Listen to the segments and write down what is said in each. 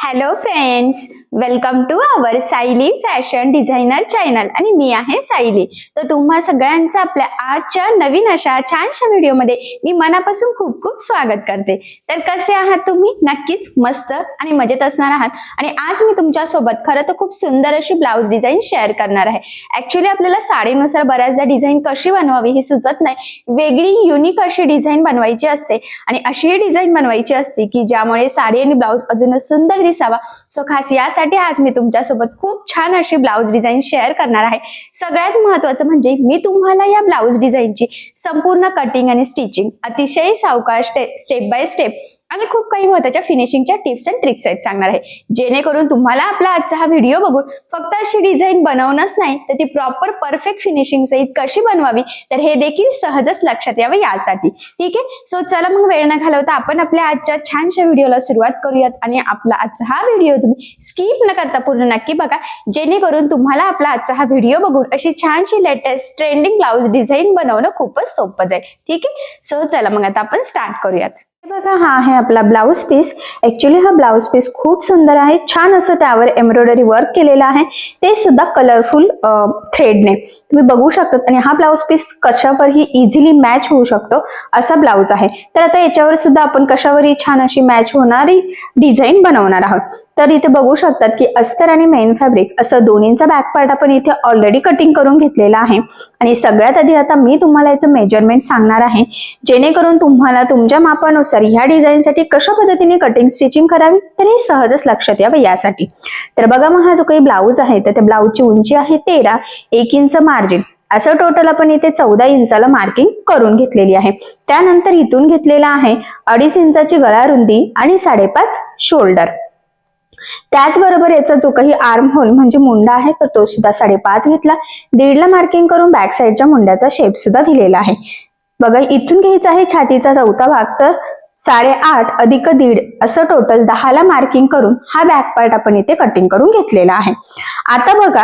Hello friends, welcome to our Sayali fashion designer channel आणि मी आहे सायली. तर तुम्हा सगळ्यांचं आपल्या आजच्या नवीन अशा छानशा व्हिडिओमध्ये मी मनापासून खूप खूप स्वागत करते. तर कसे आहात तुम्ही? नक्कीच मस्त आणि मजेत असणार आहात. आणि आज मी तुमच्या सोबत खरं तर खूप सुंदर अशी ब्लाउज डिझाईन शेअर करणार आहे. ऍक्च्युली आपल्याला साडीनुसार बऱ्याचदा डिझाईन कशी बनवावी हे सुचत नाही. वेगळी युनिक अशी डिझाईन बनवायची असते आणि अशी डिझाईन बनवायची असते की ज्यामुळे साडी आणि ब्लाउज अजूनच सुंदर दिसावा. सो खास यासाठी आज मी तुमच्यासोबत खूप छान अशी ब्लाउज डिझाईन शेअर करणार आहे. सगळ्यात महत्त्वाचं म्हणजे मी तुम्हाला या ब्लाउज डिझाईनची संपूर्ण कटिंग आणि स्टिचिंग अतिशय सावकाश स्टेप बाय स्टेप आणि खूप काही महत्त्वाच्या फिनिशिंगच्या टिप्स अँड ट्रिक्स आहेत सांगणार आहे, जेणेकरून तुम्हाला आपला आजचा हा व्हिडिओ बघून फक्त अशी डिझाईन बनवणंच नाही तर ती प्रॉपर परफेक्ट फिनिशिंग सहित कशी बनवावी तर हे देखील सहजच लक्षात यावं यासाठी. ठीक आहे, सो चला मग वेळ न घालवता आपण आपल्या आजच्या छानशा व्हिडिओला सुरुवात करूयात. आणि आपला आजचा हा व्हिडिओ तुम्ही स्किप न करता पूर्ण नक्की बघा, जेणेकरून तुम्हाला आपला आजचा हा व्हिडिओ बघून अशी छानशी लेटेस्ट ट्रेंडिंग ब्लाउज डिझाईन बनवणं खूपच सोपं जाईल. ठीक आहे, सो चला मग आता आपण स्टार्ट करूयात. बघा, हा आहे आपला ब्लाउज पीस. ऍक्च्युली हा ब्लाउज पीस खूप सुंदर आहे. छान असं त्यावर एम्ब्रॉयडरी वर्क केलेलं आहे, ते सुद्धा कलरफुल थ्रेडने तुम्ही बघू शकता. आणि हा ब्लाउज पीस कशावरही इझिली मॅच होऊ शकतो असा ब्लाउज आहे. तर आता याच्यावर सुद्धा आपण कशावरही छान अशी मॅच होणारी डिझाईन बनवणार आहोत. तर इथे बघू शकतात की अस्तर आणि मेन फॅब्रिक असं दोन्हींचा बॅक पार्ट आपण इथे ऑलरेडी कटिंग करून घेतलेला आहे. आणि सगळ्यात आधी आता मी तुम्हाला याचं मेजरमेंट सांगणार आहे, जेणेकरून तुम्हाला तुमच्या मापानुसार ह्या डिझाईनसाठी कशा पद्धतीने कटिंग स्टिचिंग करावी तर हे सहजच लक्षात यावं यासाठी. तर बघा, मग हा जो काही ब्लाउज आहे तर त्या ब्लाउजची उंची आहे 13, 1 इंच मार्जिन असं टोटल आपण इथे 14 इंचाला मार्किंग करून घेतलेली आहे. त्यानंतर इथून घेतलेला आहे 2.5 इंचाची गळा रुंदी आणि 5.5 शोल्डर. त्याचबरोबर याचा जो काही आर्म होल म्हणजे मुंडा आहे तर तो सुद्धा 5.5 घेतला. 1.5 ला मार्किंग करून बॅक साईडच्या मुंड्याचा शेप सुद्धा दिलेला आहे. बघा, इथून घ्यायचा आहे छातीचा चौथा भाग, तर 8.5 अधिक 1.5 असं टोटल 10 ला मार्किंग करून हा बॅक पार्ट आपण इथे कटिंग करून घेतलेला आहे. आता बघा,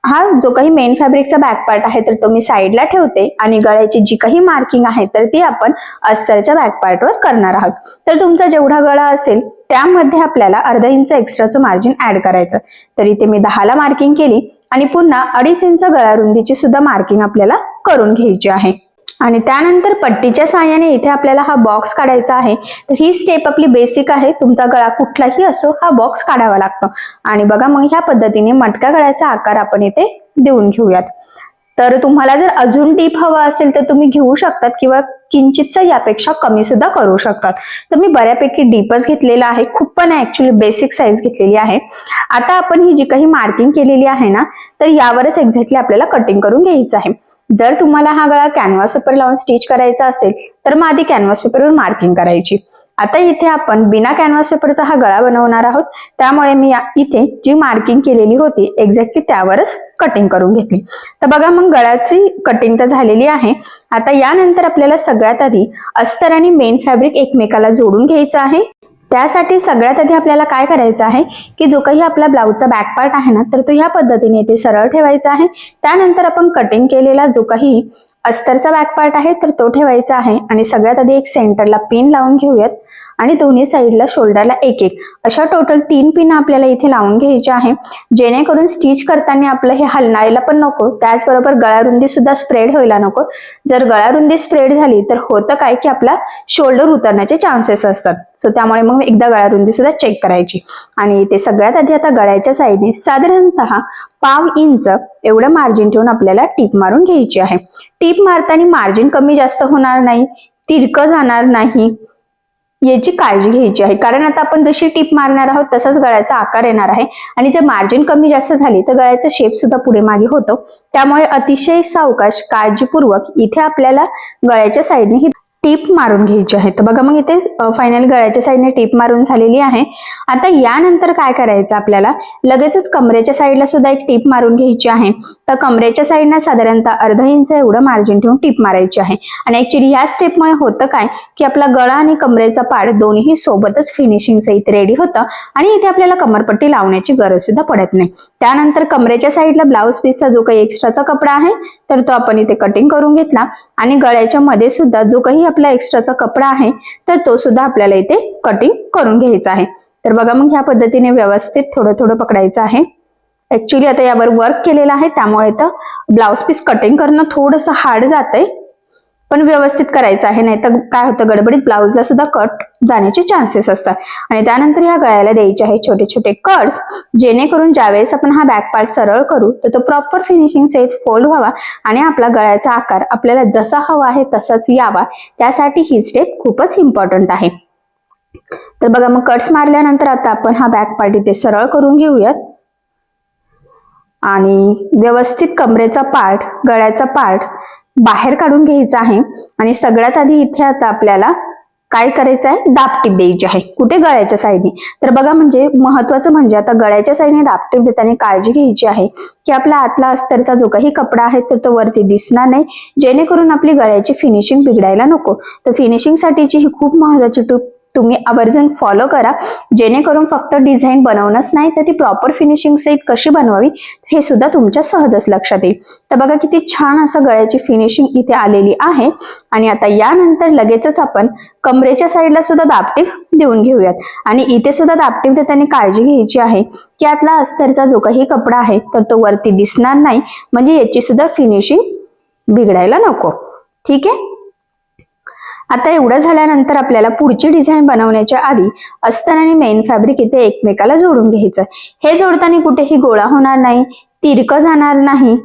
हा जो काही मेन फॅब्रिकचा बॅक पार्ट आहे तर तो मी साईडला ठेवते आणि गळ्याची जी काही मार्किंग आहे तर ती आपण अस्तरच्या बॅक पार्टवर करणार आहोत. तर तुमचा जेवढा गळा असेल त्यामध्ये आपल्याला अर्धा इंच एक्स्ट्राचं मार्जिन ऍड करायचं. तर इथे मी 10 ला मार्किंग केली आणि पुन्हा 2.5 इंच गळा रुंदीची सुद्धा मार्किंग आपल्याला करून घ्यायची आहे. आणि त्यानंतर पट्टीच्या साहाय्याने इथे आपल्याला हा बॉक्स काढायचा आहे. तर ही स्टेप आपली बेसिक आहे. तुमचा गळा कुठलाही असो हा बॉक्स काढावा लागतो. आणि बघा, मग ह्या पद्धतीने मटका गळ्याचा आकार आपण इथे देऊन घेऊयात. तर तुम्हाला जर अजून डीप हवा असेल तर तुम्ही घेऊ शकतात किंवा किंचितच यापेक्षा कमी सुद्धा करू शकतात. तर मी बऱ्यापैकी डीपच घेतलेला आहे, खूप पण ऍक्च्युली बेसिक साईज घेतलेली आहे. आता आपण ही जी काही मार्किंग केलेली आहे ना तर यावरच एक्झॅक्टली आपल्याला कटिंग करून घ्यायचं आहे. जर तुम्हाला हा गळा कॅनव्हास पेपर लावून स्टिच करायचा असेल तर मग आधी कॅनव्हास पेपरवर मार्किंग करायची. आता इथे आपण बिना कॅनव्हास पेपरचा हा गळा बनवणार आहोत, त्यामुळे मी इथे जी मार्किंग केलेली होती एक्झॅक्टली त्यावरच कटिंग करून घेतली. तर बघा, मग गळ्याची कटिंग तर झालेली आहे. आता यानंतर आपल्याला सगळ्यात आधी अस्तर आणि मेन फॅब्रिक एकमेकाला जोडून घ्यायचं आहे. त्यासाठी सगळ्यात आधी आपल्याला काय करायचं आहे की जो काही आपला ब्लाउजचा बॅक पार्ट आहे ना तर तो ह्या पद्धतीने इथे सरळ ठेवायचा आहे. त्यानंतर आपण कटिंग केलेला जो काही अस्तरचा बॅक पार्ट आहे तर तो ठेवायचा आहे. आणि सगळ्यात आधी एक सेंटरला पिन लावून घेऊयात आणि दोन्ही साईडला शोल्डरला एक अशा टोटल 3 पिन आपल्याला इथे लावून घ्यायच्या आहे, जेणेकरून स्टिच करताना आपलं हे हलवायला पण नको, त्याचबरोबर गळा रुंदी सुद्धा स्प्रेड व्हायला नको. जर गळा रुंदी स्प्रेड झाली तर होतं काय की आपला शोल्डर उतरण्याचे चान्सेस असतात. सो त्यामुळे मग एकदा गळा रुंदी सुद्धा चेक करायची. आणि इथे सगळ्यात आधी आता गळ्याच्या साईडने साधारणतः 1/2 इंच एवढं मार्जिन ठेवून आपल्याला टीप मारून घ्यायची आहे. टीप मारताना मार्जिन कमी जास्त होणार नाही, तिरकं जाणार नाही याची काळजी घ्यायची आहे. कारण आता आपण जशी टीप मारणार आहोत तसाच गळ्याचा आकार येणार आहे. आणि जर मार्जिन कमी जास्त झाली तर गळ्याचा शेप सुद्धा पुढे मागे होतो. त्यामुळे अतिशय सावकाश काळजीपूर्वक इथे आपल्याला गळ्याच्या साईडने ही टीप मारून घ्यायची आहे. तर बघा, मग इथे फायनल गळ्याच्या साईडने टीप मारून झालेली आहे. आता यानंतर काय करायचं आपल्याला लगेचच कमरेच्या साईडला सुद्धा एक टीप मारून घ्यायची आहे. तर कमरेच्या साईडला साधारणतः अर्धा इंच एवढं मार्जिन ठेवून टीप मारायची आहे. आणि ऍक्च्युली ह्या स्टेपमुळे होतं काय की आपला गळा आणि कमरेचा पार्ट दोन्ही सोबतच फिनिशिंग सहित रेडी होतं आणि इथे आपल्याला कमरपट्टी लावण्याची गरज सुद्धा पडत नाही. त्यानंतर कमरेच्या साईडला ब्लाउज पीसचा जो काही एक्स्ट्राचा कपडा आहे तर तो आपण इथे कटिंग करून घेतला. आणि गळ्याच्या मध्ये सुद्धा जो काही आपला एक्स्ट्राचा कपडा आहे तर तो सुद्धा आपल्याला इथे कटिंग करून घ्यायचा आहे. तर बघा मग ह्या पद्धतीने व्यवस्थित थोडं थोडं पकडायचं आहे. ऍक्च्युली आता यावर वर्क केलेलं आहे त्यामुळे तर ब्लाउज पीस कटिंग करणं थोडंसं हार्ड जातंय, पण व्यवस्थित करायचं आहे, नाही तर काय होतं गडबडीत ब्लाउजला सुद्धा कट जाण्याचे चान्सेस असतात. आणि त्यानंतर ह्या गळ्याला द्यायचे आहे छोटे छोटे कट्स, जेणेकरून ज्यावेळेस आपण हा बॅक पार्ट सरळ करू तर तो प्रॉपर फिनिशिंग सहित फोल्ड व्हावा आणि आपला गळ्याचा आकार आपल्याला जसा हवा आहे तसाच यावा. त्यासाठी ही स्टेप खूपच इम्पॉर्टंट आहे. तर बघा मग कट्स मारल्यानंतर आता आपण हा बॅक पार्ट इथे सरळ करून घेऊयात आणि व्यवस्थित कमरेचा पार्ट, गळ्याचा पार्ट बाहेर काढून घ्यायचा आहे. आणि सगळ्यात आधी इथे आता आपल्याला काय करायचं आहे, दाबटीप द्यायची आहे. कुठे? गळ्याच्या साईडने. तर बघा म्हणजे महत्वाचं म्हणजे आता गळ्याच्या साईडने दाबटीप देताना काळजी घ्यायची आहे की आपला आतला अस्तरचा जो काही कपडा आहे तर तो वरती दिसणार नाही, जेणेकरून आपली गळ्याची फिनिशिंग बिघडायला नको. तर फिनिशिंग साठीची ही खूप महत्वाची टिप तुम्ही आवर्जून फॉलो करा, जेणेकरून फक्त डिझाईन बनवणंच नाही तर ती प्रॉपर फिनिशिंग सहित कशी बनवावी हे सुद्धा तुमच्या सहजच लक्षात येईल. तर बघा किती छान असं गळ्याची फिनिशिंग इथे आलेली आहे. आणि आता यानंतर लगेचच आपण कमरेच्या साईडला सुद्धा दाबटीप देऊन घेऊयात. आणि इथे सुद्धा दाबटीप देताना काळजी घ्यायची आहे की आतला अस्तरचा जो काही कपडा आहे तर तो वरती दिसणार नाही, म्हणजे याची सुद्धा फिनिशिंग बिघडायला नको. ठीक आहे. आता एवढं झाल्यानंतर आपल्याला पुढची डिझाईन बनवण्याच्या आधी अस्तर आणि मेन फॅब्रिक इथे एकमेकाला जोडून घ्यायचं. हे जोडताना कुठेही गोळा होणार नाही, तिरकं जाणार नाही,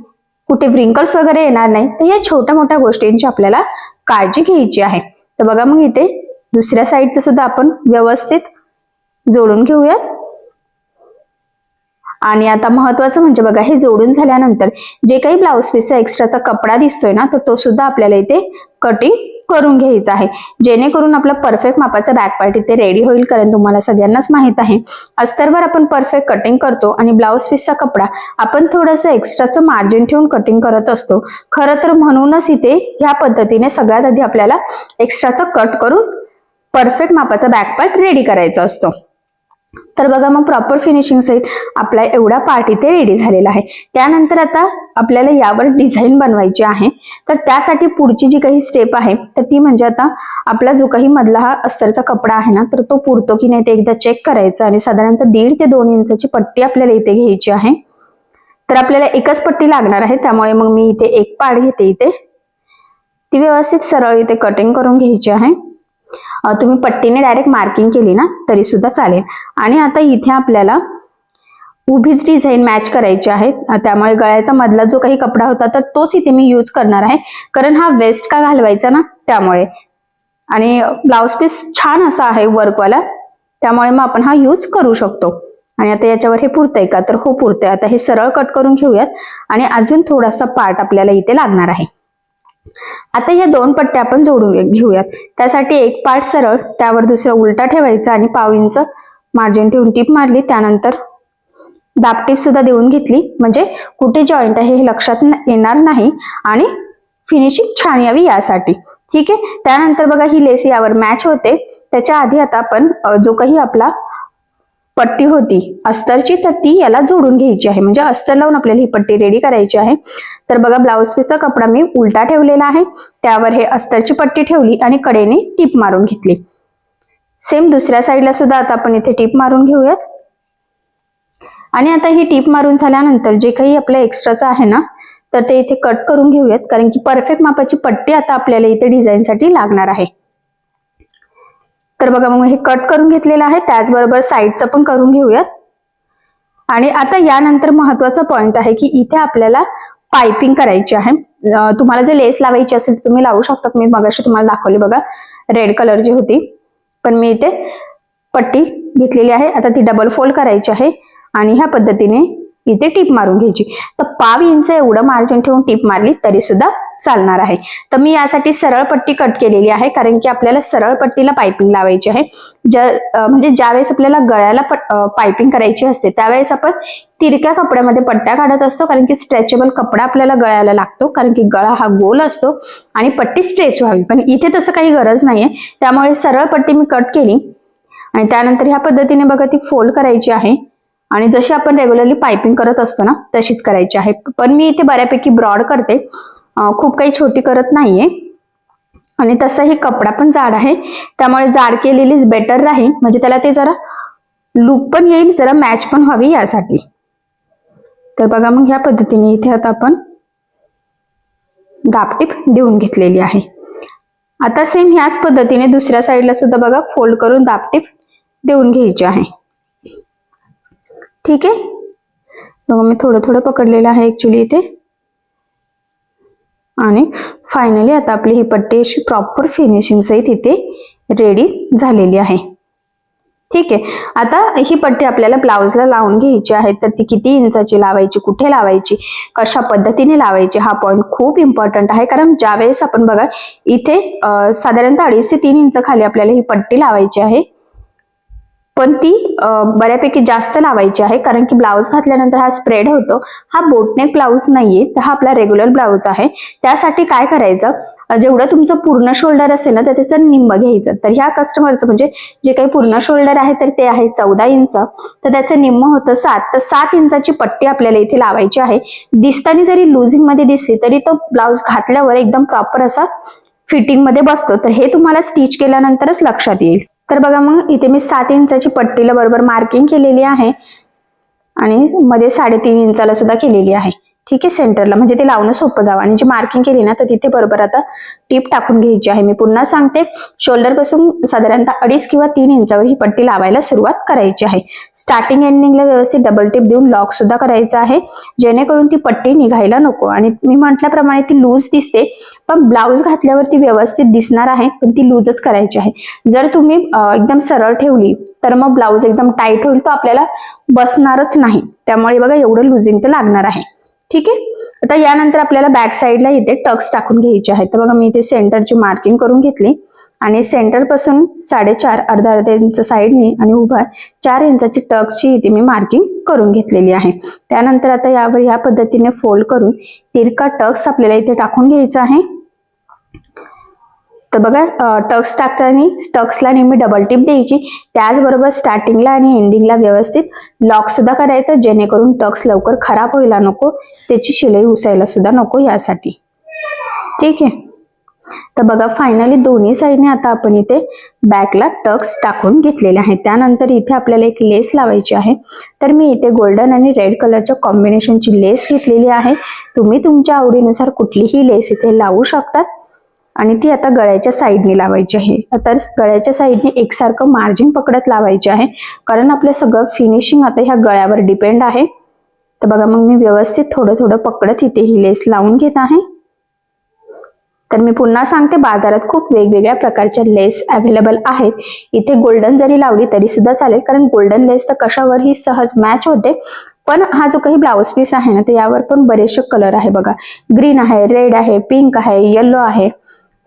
कुठे व्रिंकल्स वगैरे येणार नाही. तर या छोट्या मोठ्या गोष्टींची आपल्याला काळजी घ्यायची आहे. तर बघा मग इथे दुसऱ्या साईडचं सुद्धा आपण व्यवस्थित जोडून घेऊयात. आणि आता महत्वाचं म्हणजे बघा हे जोडून झाल्यानंतर जे काही ब्लाउज पीसचा एक्स्ट्राचा कपडा दिसतोय ना तर तो सुद्धा आपल्याला इथे कटिंग करून घ्यायचा आहे, जेणेकरून आपला परफेक्ट मापाचा बॅक पार्ट इथे रेडी होईल. कारण तुम्हाला सगळ्यांनाच माहित आहे अस्तरवर आपण परफेक्ट कटिंग करतो आणि ब्लाउज पीसचा कपडा आपण थोडंसं एक्स्ट्राचं मार्जिन ठेवून कटिंग करत असतो. खरं तर म्हणूनच इथे ह्या पद्धतीने सगळ्यात आधी आपल्याला एक्स्ट्राचा कट करून परफेक्ट मापाचा बॅक पार्ट रेडी करायचा असतो. तर बघा मग प्रॉपर फिनिशिंग सहित आपला एवढा पार्ट इथे रेडी झालेला आहे. त्यानंतर आता आपल्याला यावर डिझाईन बनवायची आहे. तर त्यासाठी पुढची जी काही स्टेप आहे तर ती म्हणजे आता आपला जो काही मधला हा अस्तरचा कपडा आहे ना तर तो पुरतो की नाही ते एकदा चेक करायचं. आणि साधारणतः 1.5 ते 2 इंचाची पट्टी आपल्याला इथे घ्यायची आहे. तर आपल्याला एकच पट्टी लागणार आहे, त्यामुळे मग मी इथे एक पार्ट घेते. इथे ती व्यवस्थित सरळ इथे कटिंग करून घ्यायची आहे. तुम्ही पट्टीने डायरेक्ट मार्किंग केली ना तरी सुद्धा चालेल. आणि आता इथे आपल्याला उभीच डिझाईन मॅच करायची आहे, त्यामुळे गळ्याचा मधला जो काही कपडा होता तर तोच इथे मी यूज करणार आहे, कारण हा वेस्ट का घालवायचा ना त्यामुळे. आणि ब्लाउज पीस छान असा आहे वर्कवाला, त्यामुळे मग आपण हा यूज करू शकतो. आणि आता याच्यावर हे पुरतंय का? तर हो पुरतंय. आता हे सरळ कट करून घेऊयात आणि अजून थोडासा पार्ट आपल्याला इथे लागणार आहे. आता या 2 पट्ट्या आपण जोडून घेऊयात. त्यासाठी एक पार्ट सरळ, त्यावर दुसरा उलटा ठेवायचा आणि 1/2 इंच मार्जिन ठेवून टीप मारली. त्यानंतर दाबटीप सुद्धा देऊन घेतली, म्हणजे कुठे जॉईंट आहे हे लक्षात येणार नाही आणि फिनिशिंग छान यावी यासाठी. ठीक आहे. त्यानंतर बघा ही लेस यावर मॅच होते. त्याच्या आधी आता आपण जो काही आपला पट्टी होती अस्तरची तर ती याला जोडून घ्यायची आहे, म्हणजे अस्तर लावून आपल्याला ही पट्टी रेडी करायची आहे. तर बघा ब्लाउज पीसचा कपडा मी उलटा ठेवलेला आहे, त्यावर हे अस्तरची पट्टी ठेवली आणि कडेने टीप मारून घेतली. सेम दुसऱ्या साईडला सुद्धा आता आपण इथे टीप मारून घेऊयात. आणि आता ही टीप मारून झाल्यानंतर जे काही आपलं एक्स्ट्राचं आहे ना तर ते इथे कट करून घेऊयात, कारण की परफेक्ट मापाची पट्टी आता आपल्याला इथे डिझाईनसाठी लागणार आहे. तर बघा मग हे कट करून घेतलेलं आहे, त्याचबरोबर साईडचं पण करून घेऊयात. आणि आता यानंतर महत्वाचा पॉइंट आहे की इथे आपल्याला पाइपिंग करायची आहे. तुम्हाला जर लेस लावायची असेल तर तुम्ही लावू शकता. मी मगाशी तुम्हाला दाखवली बघा रेड कलरची होती, पण मी इथे पट्टी घेतलेली आहे. आता ती डबल फोल्ड करायची आहे आणि ह्या पद्धतीने इथे टीप मारून घ्यायची. तर 1/2 इंच एवढं मार्जिन ठेवून टीप मारली तरी सुद्धा चालणार आहे. तर मी यासाठी सरळ पट्टी कट केलेली आहे, कारण की आपल्याला सरळ पट्टीला पाइपिंग लावायची आहे. म्हणजे ज्यावेळेस आपल्याला गळ्याला पाइपिंग करायची असते त्यावेळेस आपण तिरक्या कपड्यामध्ये पट्ट्या काढत असतो, कारण की स्ट्रेचेबल कपडा आपल्याला गळ्याला लागतो, कारण की गळा हा गोल असतो आणि पट्टी स्ट्रेच व्हावी. पण इथे तसं काही गरज नाहीये, त्यामुळे सरळ पट्टी मी कट केली आणि त्यानंतर ह्या पद्धतीने बघा ती फोल्ड करायची आहे आणि जशी आपण रेग्युलरली पाइपिंग करत असतो ना तशीच करायची आहे. पण मी इथे बऱ्यापैकी ब्रॉड करते, खूप काही छोटी करत नाहीये. आणि तसाही कपडा पण जाड आहे, त्यामुळे जाड केलेलीच बेटर राहील, म्हणजे त्याला ते जरा लुक पण येईल, जरा मॅच पण व्हावी यासाठी. तर बघा मग ह्या पद्धतीने इथे आता आपण दाबटीप देऊन घेतलेली आहे. आता सेम ह्याच पद्धतीने दुसऱ्या साईडला सुद्धा बघा फोल्ड करून दाबटीप देऊन घ्यायची आहे. ठीक आहे, बघा मी थोडं थोडं पकडलेलं आहे ऍक्च्युली इथे. आणि फायनली आता आपली ही पट्टी अशी प्रॉपर फिनिशिंग सहित इथे रेडी झालेली आहे. ठीक आहे, आता ही पट्टी आपल्याला ब्लाउजला लावून घ्यायची आहे. तर ती किती इंचाची लावायची, कुठे लावायची, कशा पद्धतीने लावायची, हा पॉइंट खूप इम्पॉर्टंट आहे. कारण ज्यावेळेस आपण बघा इथे साधारणतः 2.5 ते 3 इंच खाली आपल्याला ही पट्टी लावायची आहे, पण ती बऱ्यापैकी जास्त लावायची आहे. कारण की ब्लाउज घातल्यानंतर हा स्प्रेड होतो. हा बोटनेक ब्लाउज नाहीये, तर हा आपला रेग्युलर ब्लाउज आहे. त्यासाठी काय करायचं, जेवढं तुमचं पूर्ण शोल्डर असेल ना तर त्याचं निम्म घ्यायचं. तर ह्या कस्टमरचं म्हणजे जे काही पूर्ण शोल्डर आहे तर ते आहे 14 इंच, तर त्याचं निम्म होतं 7. तर 7 इंचाची पट्टी आपल्याला इथे लावायची आहे. दिसताना जरी लुझिंग मध्ये दिसली तरी तो ब्लाउज घातल्यावर एकदम प्रॉपर असा फिटिंग मध्ये बसतो. तर हे तुम्हाला स्टिच केल्यानंतरच लक्षात येईल. तर बघा मग इथे मी 7 इंचाची पट्टीला बरोबर मार्किंग केलेली आहे आणि मध्ये 3.5 इंचाला सुद्धा केलेली आहे. ठीक आहे, सेंटरला, म्हणजे ते लावणं सोपं जावं. आणि जी मार्किंग केली ना तर तिथे बरोबर आता टीप टाकून घ्यायची आहे. मी पुन्हा सांगते, शोल्डर पासून साधारणतः 2.5 किंवा 3 इंचावर ही पट्टी लावायला सुरुवात करायची आहे. स्टार्टिंग एंडिंगला व्यवस्थित डबल टिप देऊन लॉक सुद्धा करायचा आहे, जेणेकरून ती पट्टी निघायला नको. आणि मी म्हटल्याप्रमाणे ती लूज दिसते, पण ब्लाउज घातल्यावर ती व्यवस्थित दिसणार आहे, पण ती लूजच करायची आहे. जर तुम्ही एकदम सरळ ठेवली तर मग ब्लाउज एकदम टाईट होईल, तो आपल्याला बसणारच नाही. त्यामुळे बघा एवढं लुजिंग तर लागणार आहे. ठीक आहे, आता यानंतर आपल्याला बॅक साईडला इथे टक्स टाकून घ्यायचे आहेत. तर बघा मी इथे सेंटरची मार्किंग करून घेतली आणि सेंटर पासून 4.5 अर्धा इंच साईडनी आणि उभा 4 इंचाची टक्सची इथे मी मार्किंग करून घेतलेली आहे. त्यानंतर आता यावर या पद्धतीने फोल्ड करून तिरका टक्स आपल्याला इथे टाकून घ्यायचा आहे. तर बघा टक्स टाकताना टक्सला नेहमी डबल टिप द्यायची, त्याचबरोबर स्टार्टिंगला आणि एंडिंगला व्यवस्थित लॉक सुद्धा करायचं, जेणेकरून टक्स लवकर खराब व्हायला नको, त्याची शिलाई उसायला सुद्धा नको यासाठी. ठीक आहे, तर बघा फायनली दोन्ही साईडने आता आपण इथे बॅकला टक्स टाकून घेतलेले आहेत. त्यानंतर इथे आपल्याला एक लेस लावायची आहे. तर मी इथे गोल्डन आणि रेड कलरच्या कॉम्बिनेशनची लेस घेतलेली आहे. तुम्ही तुमच्या आवडीनुसार कुठलीही लेस इथे लावू शकतात. आणि ती आता गळ्याच्या साईडने लावायची आहे. आता गळ्याच्या साईडने एकसारखं मार्जिन पकडत लावायचे आहे, कारण आपलं सगळं फिनिशिंग आता ह्या गळ्यावर डिपेंड आहे. तर बघा मग मी व्यवस्थित थोडं थोडं पकडत इथे ही लेस लावून घेत आहे. तर मी पुन्हा सांगते, बाजारात खूप वेगवेगळ्या प्रकारच्या लेस अवेलेबल आहेत. इथे गोल्डन जरी लावली तरी सुद्धा चालेल, कारण गोल्डन लेस तर कशावरही सहज मॅच होते. पण हा जो काही ब्लाउज पीस आहे ना, तर यावर पण बरेचसे कलर आहे. बघा ग्रीन आहे, रेड आहे, पिंक आहे, येलो आहे.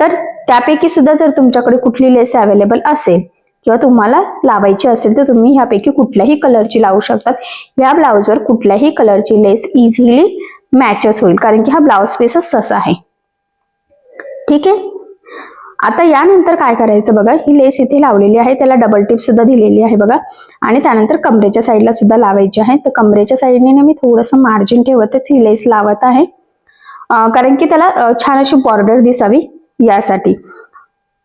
तर त्यापैकी सुद्धा जर तुमच्याकडे कुठली लेस अवेलेबल असेल किंवा तुम्हाला लावायची असेल तर तुम्ही ह्यापैकी कुठल्याही कलरची लावू शकतात. या ब्लाउजवर कुठल्याही कलरची लेस इझिली मॅचच होईल, कारण की हा ब्लाउज पीसच तसा आहे. ठीक आहे, आता यानंतर काय करायचं बघा, ही लेस इथे लावलेली आहे, त्याला डबल टिप सुद्धा दिलेली आहे बघा. आणि त्यानंतर कमरेच्या साईडला सुद्धा लावायची आहे. तर कमरेच्या साईडने मी थोडंसं मार्जिन ठेवतच ही लेस लावत आहे, कारण की त्याला छान अशी बॉर्डर दिसावी यासाठी.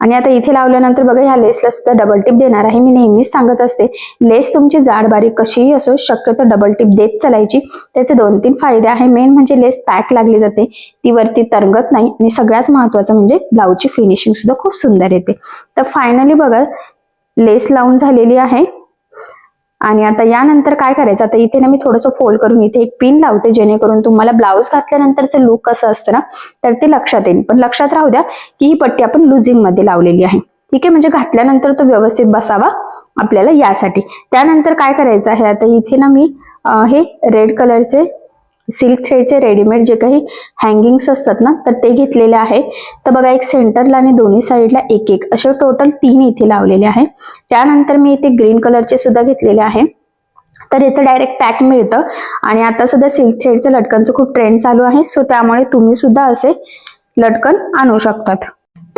आणि आता इथे लावल्यानंतर बघा ह्या लेसला सुद्धा डबल टिप देणार आहे. मी नेहमीच सांगत असते, लेस तुमची जाड बारीक कशीही असो, शक्यतो डबल टिप देत चालायची. त्याचे 2-3 फायदे आहे. मेन म्हणजे लेस पॅक लागली जाते, ती वरती तरंगत नाही, आणि सगळ्यात महत्वाचं म्हणजे ब्लाउजची फिनिशिंग सुद्धा खूप सुंदर येते. तर फायनली बघा लेस लावून झालेली आहे. आणि आता यानंतर काय करायचं, आता इथे ना मी थोडंसं फोल्ड करून इथे एक पिन लावते, जेणेकरून तुम्हाला ब्लाउज घातल्यानंतरचं लुक कसं असतं ना तर ते लक्षात येईल. पण लक्षात राहू द्या की ही पट्टी आपण लुझिंग मध्ये लावलेली आहे. ठीक आहे, म्हणजे घातल्यानंतर तो व्यवस्थित बसावा आपल्याला यासाठी. त्यानंतर काय करायचं आहे, आता इथे ना मी हे रेड कलरचे सिल्क थ्रेडचे रेडीमेड जे काही हँगिंग्स असतात ना तर ते घेतलेले आहे. तर बघा एक सेंटरला आणि दोन्ही साईडला एक एक असे टोटल 3 इथे लावलेले आहे. त्यानंतर मी इथे ग्रीन कलरचे सुद्धा घेतलेले आहे. तर याचं डायरेक्ट पॅक मिळतं. आणि आता सुद्धा सिल्क थ्रेडचं लटकनचं खूप ट्रेंड चालू आहे, सो त्यामुळे तुम्ही सुद्धा असे लटकन आणू शकतात.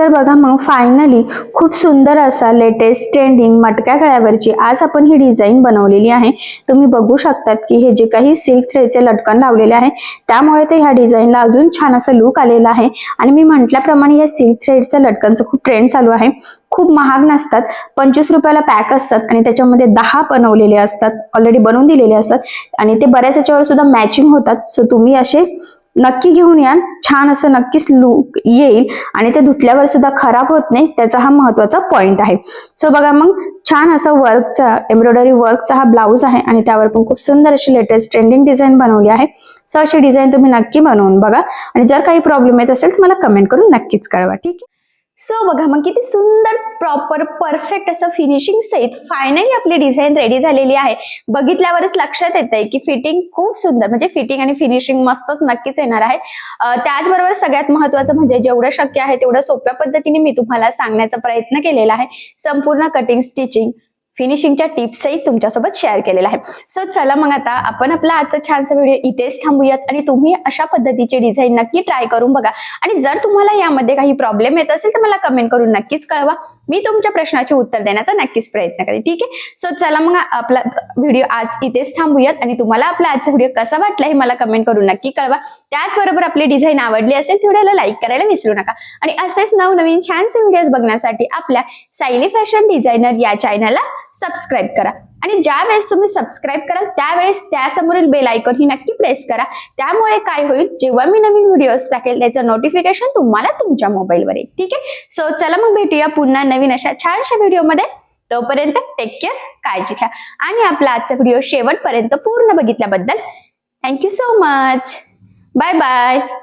तर बघा मग फायनली खूप सुंदर असा लेटेस्ट ट्रेंडिंग मटक्या गळ्यावरची आज आपण ही डिझाईन बनवलेली आहे. तुम्ही बघू शकतात की हे जे काही सिल्क थ्रेडचे लटकन लावलेले आहे त्यामुळे ते ह्या डिझाईनला अजून छान असं लुक आलेला आहे. आणि मी म्हटल्याप्रमाणे या सिल्क थ्रेडच्या लटकनचं खूप ट्रेंड चालू आहे. खूप महाग नसतात, 25 रुपयाला पॅक असतात आणि त्याच्यामध्ये 10 बनवलेले असतात, ऑलरेडी बनवून दिलेले असतात आणि ते बऱ्याच याच्यावर सुद्धा मॅचिंग होतात. सो तुम्ही असे नक्की घेऊन या, छान असं नक्कीच लुक येईल आणि ते धुतल्यावर सुद्धा खराब होत नाही, त्याचा हा महत्वाचा पॉइंट आहे. सो बघा मग छान असं वर्कचा एम्ब्रॉयडरी वर्कचा हा ब्लाऊज आहे आणि त्यावर पण खूप सुंदर अशी लेटेस्ट ट्रेंडिंग डिझाईन बनवली आहे. सो अशी डिझाईन तुम्ही नक्की बनवून बघा आणि जर काही प्रॉब्लेम येत असेल तर मला कमेंट करून नक्कीच कळवा. ठीक आहे. सो बघा मग किती सुंदर प्रॉपर परफेक्ट असं फिनिशिंग सहित फायनली आपली डिझाईन रेडी झालेली आहे. बघितल्यावरच लक्षात येत आहे की फिटिंग खूप सुंदर, म्हणजे फिटिंग आणि फिनिशिंग मस्तच नक्कीच येणार आहे. त्याचबरोबर सगळ्यात महत्वाचं म्हणजे जेवढं शक्य आहे तेवढं सोप्या पद्धतीने मी तुम्हाला सांगण्याचा प्रयत्न केलेला आहे. संपूर्ण कटिंग, स्टिचिंग, फिनिशिंगच्या टिप्सही तुमच्यासोबत शेअर केलेला आहे. सो चला मग आता आपण आपला आजचा छानसा व्हिडिओ इथेच थांबूयात आणि तुम्ही अशा पद्धतीचे डिझाईन नक्की ट्राय करून बघा आणि जर तुम्हाला यामध्ये काही प्रॉब्लेम येत असेल तर मला कमेंट करून नक्कीच कळवा. मी तुमच्या प्रश्नाचे उत्तर देण्याचा नक्कीच प्रयत्न करेन. ठीक आहे. सो चला मग आपला व्हिडिओ आज इथेच थांबूयात आणि तुम्हाला आपला आजचा व्हिडिओ कसा वाटला हे मला कमेंट करून नक्की कळवा. त्याचबरोबर आपली डिझाईन आवडली असेल तर व्हिडिओला लाईक करायला विसरू नका आणि असेच नवनवीन छानसे व्हिडिओज बघण्यासाठी आपल्या सायली फॅशन डिझायनर या चॅनलला सबस्क्राईब करा आणि ज्या वेळेस तुम्ही सबस्क्राईब कराल त्यावेळेस त्यासमोरील बेल आयकॉन ही नक्की प्रेस करा. त्यामुळे काय होईल, जेव्हा मी नवीन व्हिडिओज टाकेल त्याचं नोटिफिकेशन तुम्हाला तुमच्या मोबाईलवर येईल. ठीक आहे. सो चला मग भेटूया पुन्हा नवीन अशा छानशा व्हिडिओमध्ये. तोपर्यंत टेक केअर, काळजी घ्या आणि आपला आजचा व्हिडिओ शेवटपर्यंत पूर्ण बघितल्याबद्दल thank you so much. Bye bye.